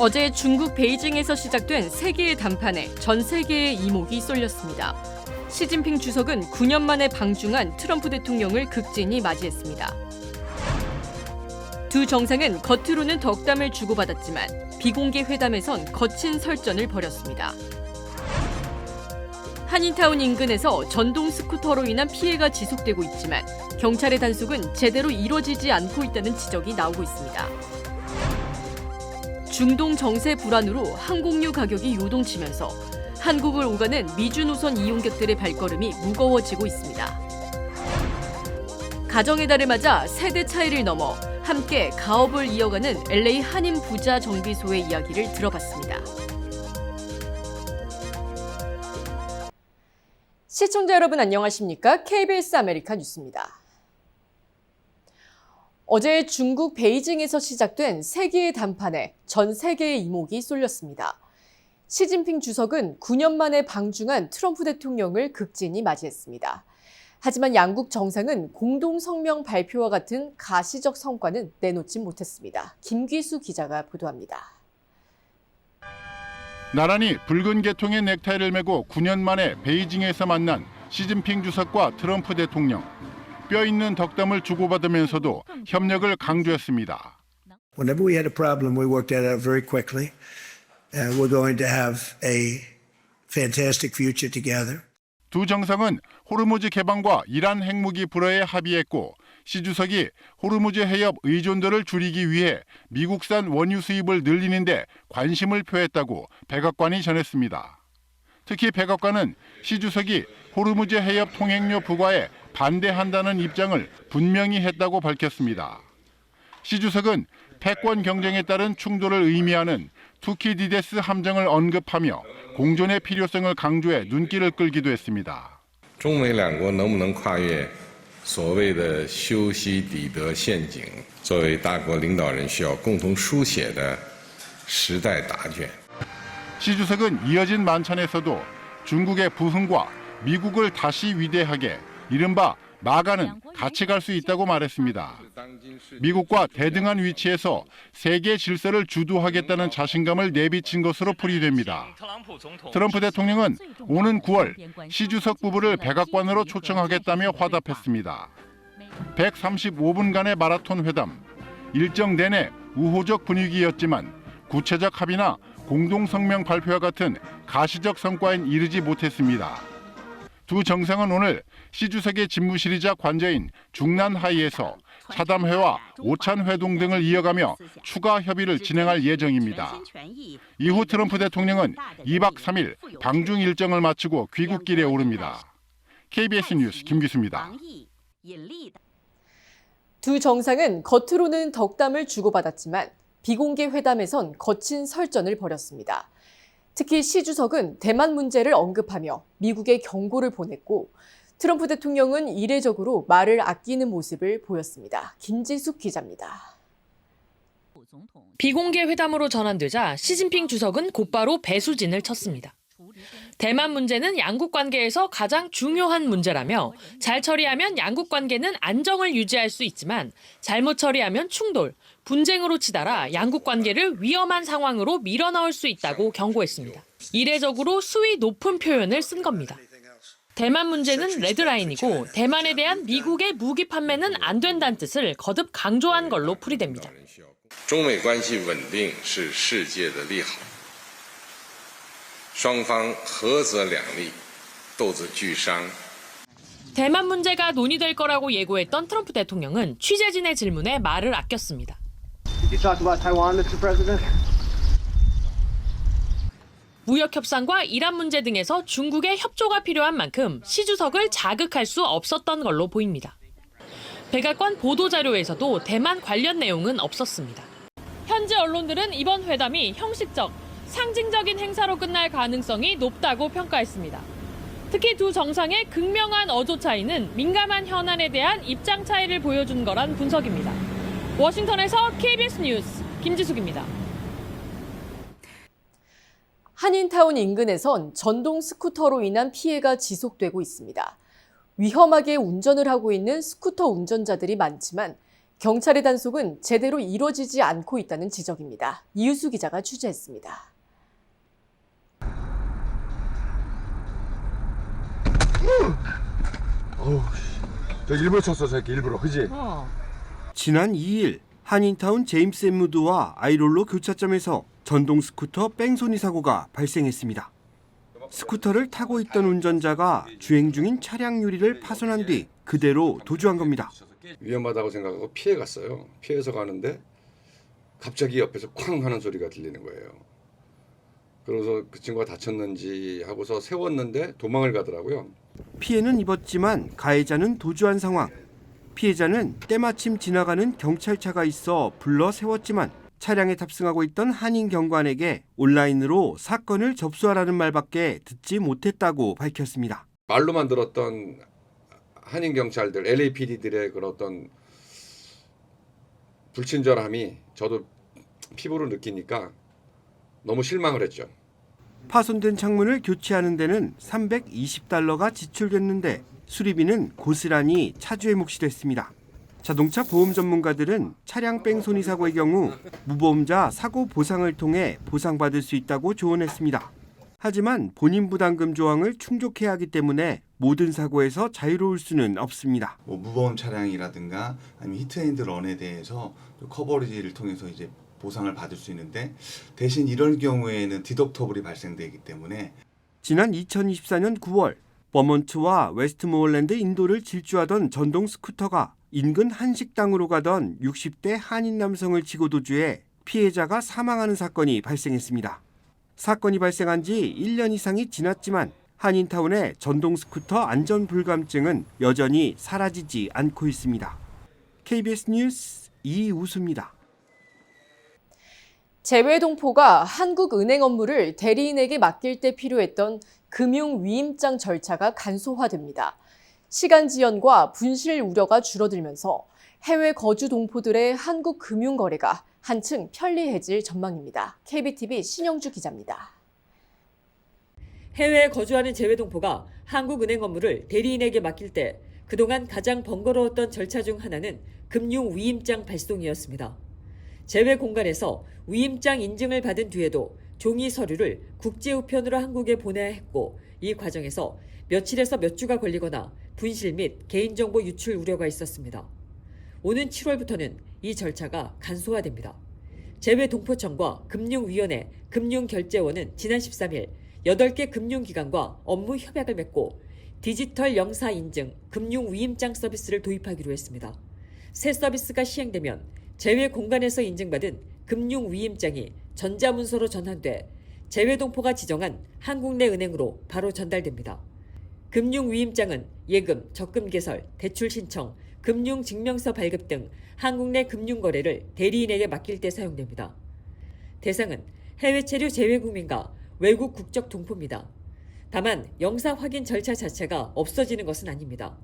어제 중국 베이징에서 시작된 세계의 담판에 전 세계의 이목이 쏠렸습니다. 시진핑 주석은 9년 만에 방중한 트럼프 대통령을 극진히 맞이했습니다. 두 정상은 겉으로는 덕담을 주고받았지만 비공개 회담에선 거친 설전을 벌였습니다. 한인타운 인근에서 전동 스쿠터로 인한 피해가 지속되고 있지만 경찰의 단속은 제대로 이루어지지 않고 있다는 지적이 나오고 있습니다. 중동 정세 불안으로 항공유 가격이 요동치면서 한국을 오가는 미주 노선 이용객들의 발걸음이 무거워지고 있습니다. 가정의 달을 맞아 세대 차이를 넘어 함께 가업을 이어가는 LA 한인 부자 정비소의 이야기를 들어봤습니다. 시청자 여러분 안녕하십니까? KBS 아메리카 뉴스입니다. 어제 중국 베이징에서 시작된 세계의 담판에 전 세계의 이목이 쏠렸습니다. 시진핑 주석은 9년 만에 방중한 트럼프 대통령을 극진히 맞이했습니다. 하지만 양국 정상은 공동 성명 발표와 같은 가시적 성과는 내놓지 못했습니다. 김귀수 기자가 보도합니다. 나란히 붉은 계통의 넥타이를 메고 9년 만에 베이징에서 만난 시진핑 주석과 트럼프 대통령. 뼈 있는 덕담을 주고받으면서도 협력을 강조했습니다. Whenever we had a problem, we worked that out very quickly. And we're going to have a fantastic future together. 두 정상은 호르무즈 개방과 이란 핵무기 불허에 합의했고 시 주석이 호르무즈 해협 의존도를 줄이기 위해 미국산 원유 수입을 늘리는 데 관심을 표했다고 백악관이 전했습니다. 특히 백악관은 시 주석이 호르무즈 해협 통행료 부과에 반대한다는 입장을 분명히 했다고 밝혔습니다. 시 주석은 패권 경쟁에 따른 충돌을 의미하는 투키디데스 함정을 언급하며 공존의 필요성을 강조해 눈길을 끌기도 했습니다. 中美两国能不能跨越所谓的修昔底德陷阱，作为大国领导人需要共同书写的时代答卷。 시 주석은 이어진 만찬에서도 중국의 부흥과 미국을 다시 위대하게 이른바 마가는 같이 갈 수 있다고 말했습니다. 미국과 대등한 위치에서 세계 질서를 주도하겠다는 자신감을 내비친 것으로 풀이됩니다. 트럼프 대통령은 오는 9월 시 주석 부부를 백악관으로 초청하겠다며 화답했습니다. 135분간의 마라톤 회담, 일정 내내 우호적 분위기였지만 구체적 합의나 공동성명 발표와 같은 가시적 성과엔 이르지 못했습니다. 두 정상은 오늘 시 주석의 집무실이자 관저인 중난하이에서 차담회와 오찬 회동 등을 이어가며 추가 협의를 진행할 예정입니다. 이후 트럼프 대통령은 2박 3일 방중 일정을 마치고 귀국길에 오릅니다. KBS 뉴스 김기수입니다. 두 정상은 겉으로는 덕담을 주고받았지만 비공개 회담에선 거친 설전을 벌였습니다. 특히 시 주석은 대만 문제를 언급하며 미국에 경고를 보냈고 트럼프 대통령은 이례적으로 말을 아끼는 모습을 보였습니다. 김지숙 기자입니다. 비공개 회담으로 전환되자 시진핑 주석은 곧바로 배수진을 쳤습니다. 대만 문제는 양국 관계에서 가장 중요한 문제라며 잘 처리하면 양국 관계는 안정을 유지할 수 있지만 잘못 처리하면 충돌, 분쟁으로 치달아 양국 관계를 위험한 상황으로 밀어넣을 수 있다고 경고했습니다. 이례적으로 수위 높은 표현을 쓴 겁니다. 대만 문제는 레드라인이고 대만에 대한 미국의 무기 판매는 안 된다는 뜻을 거듭 강조한 걸로 풀이됩니다. 中美关系稳定是世界的利好，双方合则两利，斗则俱伤。 대만 문제가 논의될 거라고 예고했던 트럼프 대통령은 취재진의 질문에 말을 아꼈습니다. 무역 협상과 이란 문제 등에서 중국의 협조가 필요한 만큼 시 주석을 자극할 수 없었던 걸로 보입니다. 백악관 보도자료에서도 대만 관련 내용은 없었습니다. 현지 언론들은 이번 회담이 형식적, 상징적인 행사로 끝날 가능성이 높다고 평가했습니다. 특히 두 정상의 극명한 어조 차이는 민감한 현안에 대한 입장 차이를 보여준 거란 분석입니다. 워싱턴에서 KBS 뉴스 김지숙입니다. 한인타운 인근에선 전동 스쿠터로 인한 피해가 지속되고 있습니다. 위험하게 운전을 하고 있는 스쿠터 운전자들이 많지만 경찰의 단속은 제대로 이루어지지 않고 있다는 지적입니다. 이유수 기자가 취재했습니다. 저 일부러 쳤어, 새끼 일부러, 그지? 지난 2일 한인타운 제임스 엠무드와 아이롤로 교차점에서 전동 스쿠터 뺑소니 사고가 발생했습니다. 스쿠터를 타고 있던 운전자가 주행 중인 차량 유리를 파손한 뒤 그대로 도주한 겁니다. 위험하다고 생각하고 피해 갔어요. 피해서 가는데 갑자기 옆에서 쾅 하는 소리가 들리는 거예요. 그래서 그 친구가 다쳤는지 하고서 세웠는데 도망을 가더라고요. 피해는 입었지만 가해자는 도주한 상황. 피해자는 때마침 지나가는 경찰차가 있어 불러 세웠지만 차량에 탑승하고 있던 한인 경관에게 온라인으로 사건을 접수하라는 말밖에 듣지 못했다고 밝혔습니다. 말로만 들었던 한인 경찰들, LAPD들의 그런 어떤 불친절함이 저도 피부로 느끼니까 너무 실망을 했죠. 파손된 창문을 교체하는 데는 $320가 지출됐는데 수리비는 고스란히 차주의 몫이 됐습니다. 자동차 보험 전문가들은 차량 뺑소니 사고의 경우 무보험자 사고 보상을 통해 보상받을 수 있다고 조언했습니다. 하지만 본인 부담금 조항을 충족해야 하기 때문에 모든 사고에서 자유로울 수는 없습니다. 무보험 차량이라든가 아니면 히트앤드런에 대해서 커버리지를 통해서 이제 보상을 받을 수 있는데 대신 이런 경우에는 디덕터블이 발생되기 때문에 지난 2024년 9월 버몬트와 웨스트모어랜드 인도를 질주하던 전동 스쿠터가 인근 한식당으로 가던 60대 한인 남성을 치고 도주해 피해자가 사망하는 사건이 발생했습니다. 사건이 발생한 지 1년 이상이 지났지만 한인타운의 전동 스쿠터 안전 불감증은 여전히 사라지지 않고 있습니다. KBS 뉴스 이우수입니다. 재외동포가 한국은행 업무를 대리인에게 맡길 때 필요했던 금융위임장 절차가 간소화됩니다. 시간 지연과 분실 우려가 줄어들면서 해외 거주 동포들의 한국 금융 거래가 한층 편리해질 전망입니다. KBTV 신영주 기자입니다. 해외에 거주하는 재외동포가 한국은행 업무를 대리인에게 맡길 때 그동안 가장 번거로웠던 절차 중 하나는 금융위임장 발송이었습니다. 재외 공간에서 위임장 인증을 받은 뒤에도 종이 서류를 국제우편으로 한국에 보내야 했고 이 과정에서 며칠에서 몇 주가 걸리거나 분실 및 개인정보 유출 우려가 있었습니다. 오는 7월부터는 이 절차가 간소화됩니다. 재외동포청과 금융위원회, 금융결제원은 지난 13일 8개 금융기관과 업무 협약을 맺고 디지털 영사 인증, 금융위임장 서비스를 도입하기로 했습니다. 새 서비스가 시행되면 재외 공간에서 인증받은 금융위임장이 전자문서로 전환돼 재외동포가 지정한 한국 내 은행으로 바로 전달됩니다. 금융위임장은 예금, 적금 개설, 대출 신청, 금융증명서 발급 등 한국 내 금융거래를 대리인에게 맡길 때 사용됩니다. 대상은 해외 체류 재외국민과 외국 국적 동포입니다. 다만 영사 확인 절차 자체가 없어지는 것은 아닙니다.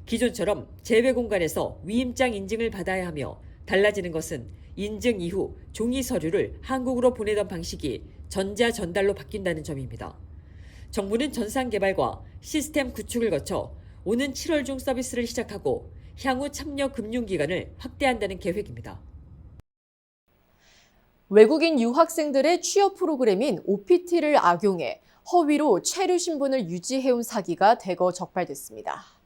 기존처럼 재외 공간에서 위임장 인증을 받아야 하며 달라지는 것은 인증 이후 종이 서류를 한국으로 보내던 방식이 전자 전달로 바뀐다는 점입니다. 정부는 전산 개발과 시스템 구축을 거쳐 오는 7월 중 서비스를 시작하고 향후 참여 금융기관을 확대한다는 계획입니다. 외국인 유학생들의 취업 프로그램인 OPT를 악용해 허위로 체류 신분을 유지해온 사기가 대거 적발됐습니다.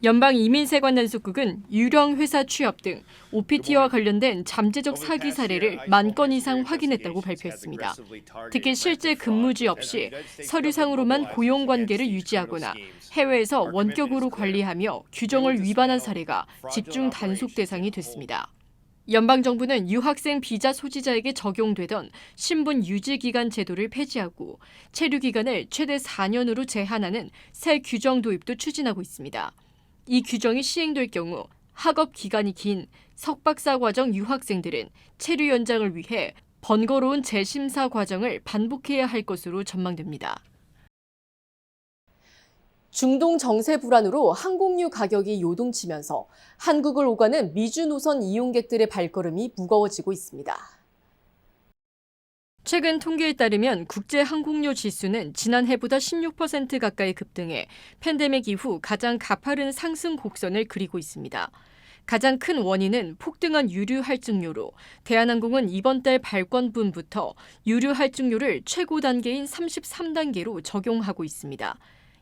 연방이민세관단속국은 유령 회사 취업 등 OPT와 관련된 잠재적 사기 사례를 10,000건 이상 확인했다고 발표했습니다. 특히 실제 근무지 없이 서류상으로만 고용관계를 유지하거나 해외에서 원격으로 관리하며 규정을 위반한 사례가 집중 단속 대상이 됐습니다. 연방정부는 유학생 비자 소지자에게 적용되던 신분 유지기간 제도를 폐지하고 체류 기간을 최대 4년으로 제한하는 새 규정 도입도 추진하고 있습니다. 이 규정이 시행될 경우 학업 기간이 긴 석박사 과정 유학생들은 체류 연장을 위해 번거로운 재심사 과정을 반복해야 할 것으로 전망됩니다. 중동 정세 불안으로 항공유 가격이 요동치면서 한국을 오가는 미주 노선 이용객들의 발걸음이 무거워지고 있습니다. 최근 통계에 따르면 국제 항공료 지수는 지난해보다 16% 가까이 급등해 팬데믹 이후 가장 가파른 상승 곡선을 그리고 있습니다. 가장 큰 원인은 폭등한 유류 할증료로 대한항공은 이번 달 발권분부터 유류 할증료를 최고 단계인 33단계로 적용하고 있습니다.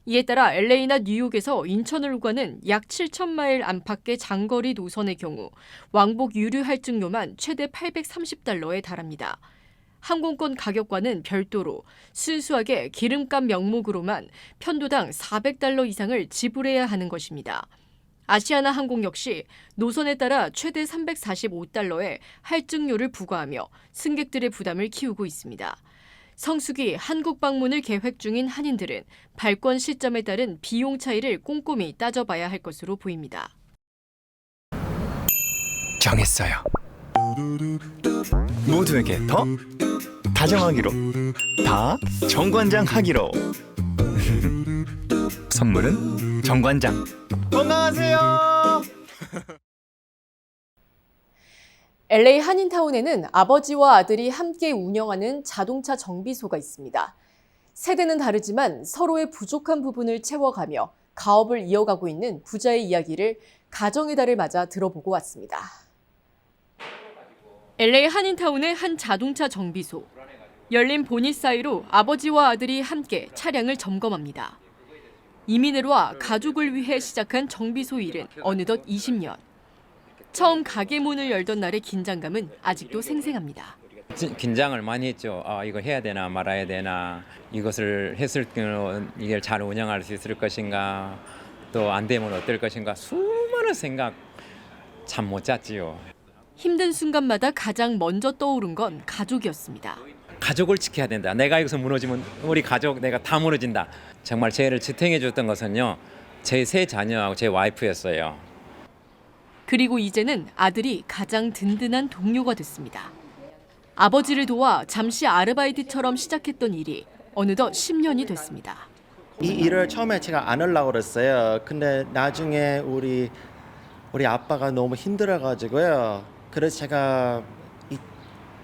이에 따라 LA나 뉴욕에서 인천을 오가는 약 7,000마일 안팎의 장거리 노선의 경우 왕복 유류 할증료만 최대 $830에 달합니다. 항공권 가격과는 별도로 순수하게 기름값 명목으로만 편도당 $400 이상을 지불해야 하는 것입니다. 아시아나 항공 역시 노선에 따라 최대 $345의 할증료를 부과하며 승객들의 부담을 키우고 있습니다. 성수기 한국 방문을 계획 중인 한인들은 발권 시점에 따른 비용 차이를 꼼꼼히 따져봐야 할 것으로 보입니다. 정했어요. 모두에게 더 다정하기로, 다 정관장 하기로. 선물은 정관장. 건강하세요. LA 한인타운에는 아버지와 아들이 함께 운영하는 자동차 정비소가 있습니다. 세대는 다르지만 서로의 부족한 부분을 채워가며 가업을 이어가고 있는 부자의 이야기를 가정의 달을 맞아 들어보고 왔습니다. LA 한인타운의 한 자동차 정비소. 열린 보닛 사이로 아버지와 아들이 함께 차량을 점검합니다. 이민을 와 가족을 위해 시작한 정비소 일은 어느덧 20년. 처음 가게 문을 열던 날의 긴장감은 아직도 생생합니다. 긴장을 많이 했죠. 이거 해야 되나 말아야 되나, 이것을 했을 때는 이걸 잘 운영할 수 있을 것인가, 또 안 되면 어떨 것인가, 수많은 생각 참 못 잤지요. 힘든 순간마다 가장 먼저 떠오른 건 가족이었습니다. 가족을 지켜야 된다. 내가 여기서 무너지면 우리 가족 내가 다 무너진다. 정말 저를 지탱해 줬던 것은요, 제 세 자녀하고 제 와이프였어요. 그리고 이제는 아들이 가장 든든한 동료가 됐습니다. 아버지를 도와 잠시 아르바이트처럼 시작했던 일이 어느덧 10년이 됐습니다. 이 일을 처음에 제가 안 하려고 그랬어요. 근데 나중에 우리 아빠가 너무 힘들어가지고요. 그래서 제가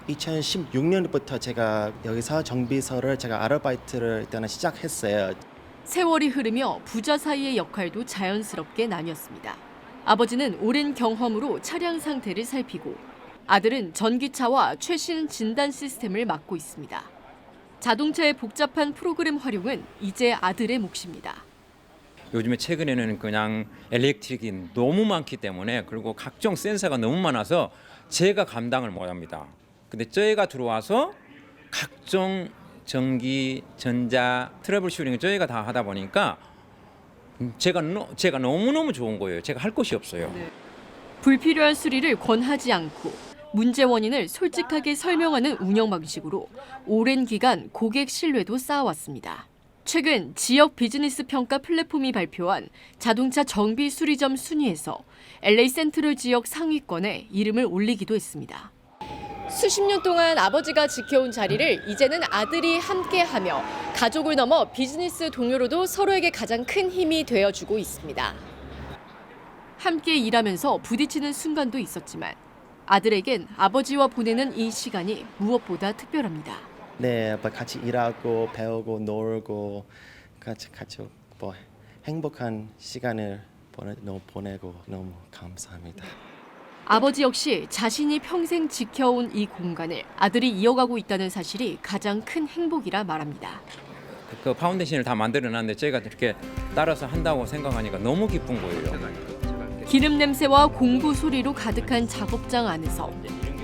2016년부터 제가 여기서 정비소를 제가 아르바이트를 일단은 시작했어요. 세월이 흐르며 부자 사이의 역할도 자연스럽게 나뉘었습니다. 아버지는 오랜 경험으로 차량 상태를 살피고 아들은 전기차와 최신 진단 시스템을 맡고 있습니다. 자동차의 복잡한 프로그램 활용은 이제 아들의 몫입니다. 요즘에 최근에는 그냥 엘렉트릭이 너무 많기 때문에, 그리고 각종 센서가 너무 많아서 제가 감당을 못합니다. 근데 저희가 들어와서 각종 전기, 전자, 트러블 슈링을 저희가 다 하다 보니까 제가 너무너무 좋은 거예요. 제가 할 것이 없어요. 불필요한 수리를 권하지 않고 문제 원인을 솔직하게 설명하는 운영 방식으로 오랜 기간 고객 신뢰도 쌓아왔습니다. 최근 지역 비즈니스 평가 플랫폼이 발표한 자동차 정비 수리점 순위에서 LA 센트럴 지역 상위권에 이름을 올리기도 했습니다. 수십 년 동안 아버지가 지켜온 자리를 이제는 아들이 함께하며 가족을 넘어 비즈니스 동료로도 서로에게 가장 큰 힘이 되어주고 있습니다. 함께 일하면서 부딪히는 순간도 있었지만 아들에겐 아버지와 보내는 이 시간이 무엇보다 특별합니다. 네, 같이 일하고 배우고 놀고 같이 행복한 시간을 보내고 너무 감사합니다. 아버지 역시 자신이 평생 지켜온 이 공간을 아들이 이어가고 있다는 사실이 가장 큰 행복이라 말합니다. 그 파운데이션을 다 만들어놨는데 제가 이렇게 따라서 한다고 생각하니까 너무 기쁜 거예요. 기름 냄새와 공구 소리로 가득한 작업장 안에서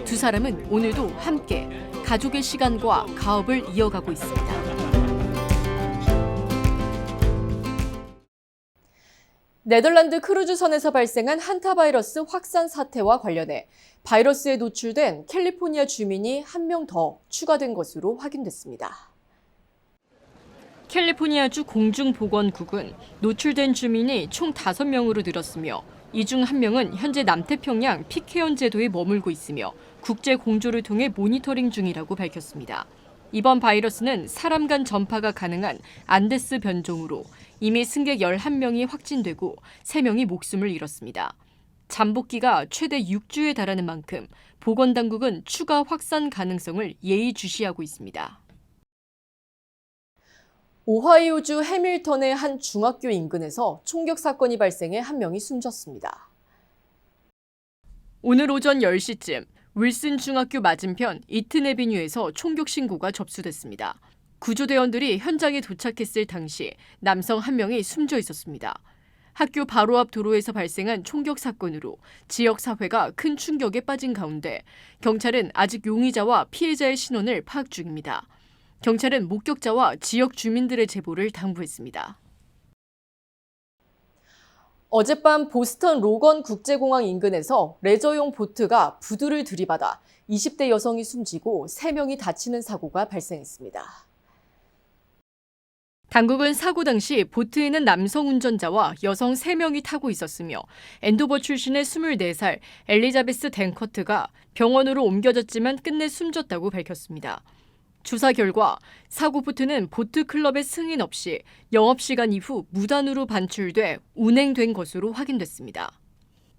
두 사람은 오늘도 함께 가족의 시간과 가업을 이어가고 있습니다. 네덜란드 크루즈선에서 발생한 한타바이러스 확산 사태와 관련해 바이러스에 노출된 캘리포니아 주민이 한 명 더 추가된 것으로 확인됐습니다. 캘리포니아주 공중보건국은 노출된 주민이 총 5명으로 늘었으며 이 중 1명은 현재 남태평양 피케온 제도에 머물고 있으며 국제 공조를 통해 모니터링 중이라고 밝혔습니다. 이번 바이러스는 사람 간 전파가 가능한 안데스 변종으로 이미 승객 11명이 확진되고 3명이 목숨을 잃었습니다. 잠복기가 최대 6주에 달하는 만큼 보건당국은 추가 확산 가능성을 예의주시하고 있습니다. 오하이오주 해밀턴의 한 중학교 인근에서 총격 사건이 발생해 1명이 숨졌습니다. 오늘 오전 10시쯤 윌슨 중학교 맞은편 이튼 애비뉴에서 총격 신고가 접수됐습니다. 구조대원들이 현장에 도착했을 당시 남성 한 명이 숨져 있었습니다. 학교 바로 앞 도로에서 발생한 총격 사건으로 지역 사회가 큰 충격에 빠진 가운데 경찰은 아직 용의자와 피해자의 신원을 파악 중입니다. 경찰은 목격자와 지역 주민들의 제보를 당부했습니다. 어젯밤 보스턴 로건 국제공항 인근에서 레저용 보트가 부두를 들이받아 20대 여성이 숨지고 3명이 다치는 사고가 발생했습니다. 당국은 사고 당시 보트에는 남성 운전자와 여성 3명이 타고 있었으며 앤도버 출신의 24살 엘리자베스 댄커트가 병원으로 옮겨졌지만 끝내 숨졌다고 밝혔습니다. 조사 결과 사고 보트는 보트클럽의 승인 없이 영업시간 이후 무단으로 반출돼 운행된 것으로 확인됐습니다.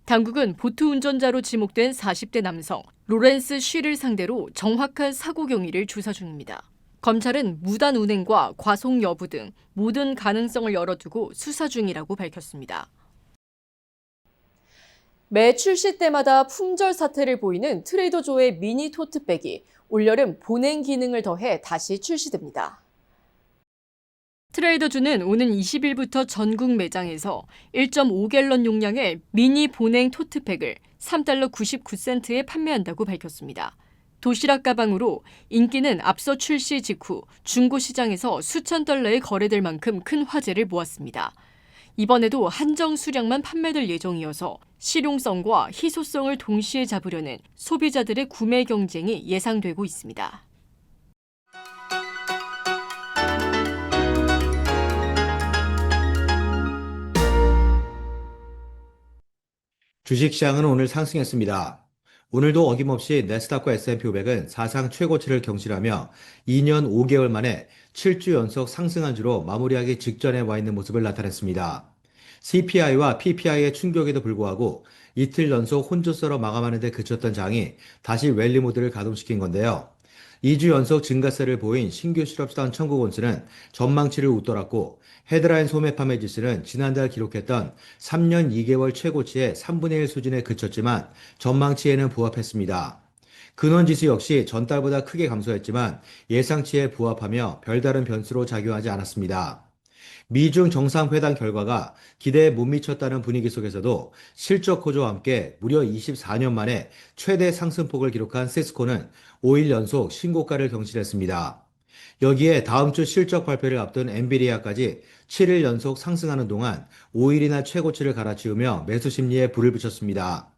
당국은 보트 운전자로 지목된 40대 남성 로렌스 쉬를 상대로 정확한 사고 경위를 조사 중입니다. 검찰은 무단 운행과 과속 여부 등 모든 가능성을 열어두고 수사 중이라고 밝혔습니다. 매 출시 때마다 품절 사태를 보이는 트레이더조의 미니 토트백이 올여름 보냉 기능을 더해 다시 출시됩니다. 트레이더조는 오는 20일부터 전국 매장에서 1.5갤런 용량의 미니 보냉 토트백을 $3 99센트에 판매한다고 밝혔습니다. 도시락 가방으로 인기는 앞서 출시 직후 중고 시장에서 수천 달러에 거래될 만큼 큰 화제를 모았습니다. 이번에도 한정 수량만 판매될 예정이어서 실용성과 희소성을 동시에 잡으려는 소비자들의 구매 경쟁이 예상되고 있습니다. 주식시장은 오늘 상승했습니다. 오늘도 어김없이 나스닥과 S&P 500은 사상 최고치를 경신하며 2년 5개월 만에 7주 연속 상승한 주로 마무리하기 직전에 와 있는 모습을 나타냈습니다. CPI와 PPI의 충격에도 불구하고 이틀 연속 혼조세로 마감하는 데 그쳤던 장이 다시 랠리 모드를 가동시킨 건데요. 2주 연속 증가세를 보인 신규 실업수당 청구 건수는 전망치를 웃돌았고 헤드라인 소매 판매 지수는 지난달 기록했던 3년 2개월 최고치의 3분의 1 수준에 그쳤지만 전망치에는 부합했습니다. 근원지수 역시 전달보다 크게 감소했지만 예상치에 부합하며 별다른 변수로 작용하지 않았습니다. 미중 정상회담 결과가 기대에 못 미쳤다는 분위기 속에서도 실적 호조와 함께 무려 24년 만에 최대 상승폭을 기록한 시스코는 5일 연속 신고가를 경신했습니다. 여기에 다음 주 실적 발표를 앞둔 엔비디아까지 7일 연속 상승하는 동안 5일이나 최고치를 갈아치우며 매수 심리에 불을 붙였습니다.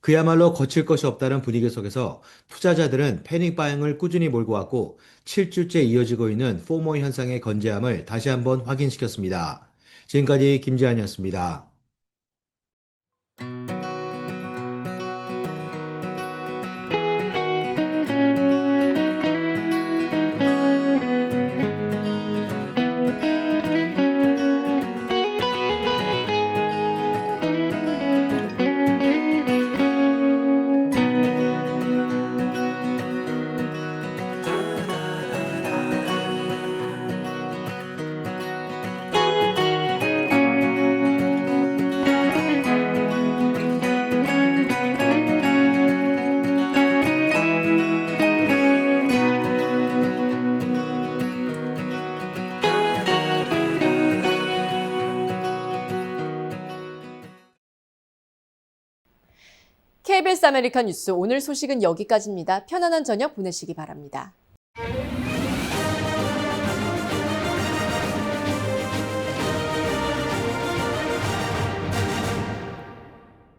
그야말로 거칠 것이 없다는 분위기 속에서 투자자들은 패닉 바잉을 꾸준히 몰고 왔고 7주째 이어지고 있는 포모 현상의 건재함을 다시 한번 확인시켰습니다. 지금까지 김지한이었습니다. KBS 아메리칸 뉴스 오늘 소식은 여기까지입니다. 편안한 저녁 보내시기 바랍니다.